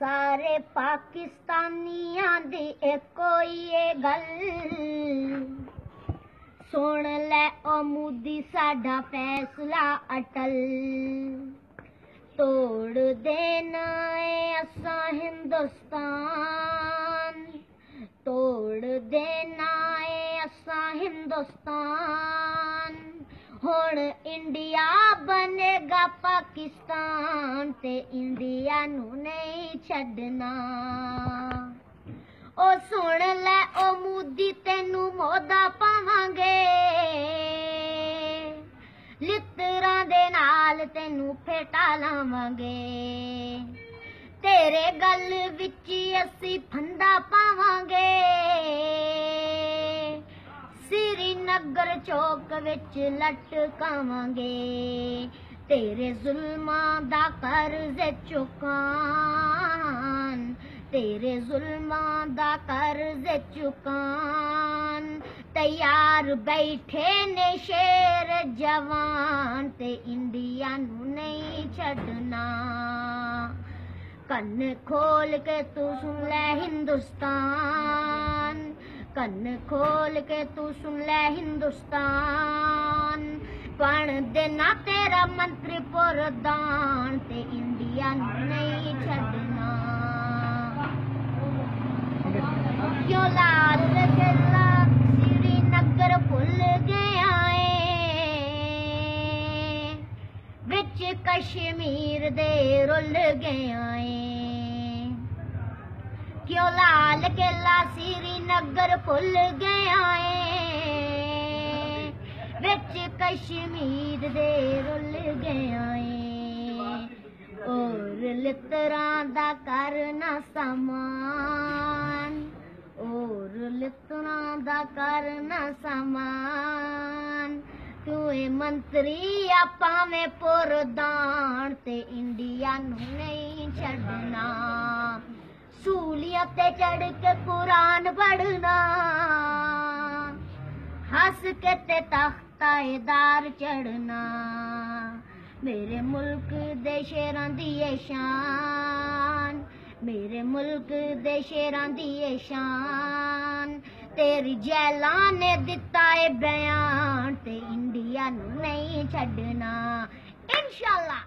सारे पाकिस्तानियां दी इको ही गल सुन लै ओ मोदी साडा फैसला अटल तोड़ देना है असा हिंदुस्तान तोड़ देना है असा हिंदुस्तान हुण इंडिया बनेगा पाकिस्तान ते इंडिया नू नहीं छड्डना ओ सुन लै ओ मोदी तेनू मोदा पावांगे लित्तरां दे नाल तेनू फेटा लावांगे तेरे गल विच असी फंदा पावांगे श्रीनगर चौक विच लटकावांगे तेरे जुल्मां दा कर्ज चुकान तेरे जुल्मां दा कर्ज चुकान तैयार बैठे ने शेर जवान ते इंडिया नू नहीं छड्डना कन्न खोल के तू सुन ले हिंदुस्तान कन्न खोल के तू सुन ले हिंदुस्तान पण देना तेरा मंत्री प्रधान ते इंडिया नू नहीं छड्डना क्यों लाल किला श्रीनगर भुल गया विच कश्मीर दे रुल गया क्यों लाल किला श्रीनगर भुल गया विच कश्मीर दे रुल गया और लित्तरां दा करना समान और लित्तरां दा करना समान तू मंत्री आपा में प्रधान ते इंडिया नू नहीं छड्डना सूलियां ते चढ़ के कुरान पढ़ना हंस के ते तख्ताएदार चढ़ना मेरे मुल्क दे शेरां दी शान मेरे मुल्क दे शेरां दी शान तेरी जैलां ने दिता है बयान ते इंडिया नू नहीं छड्डना इंशाअल्लाह।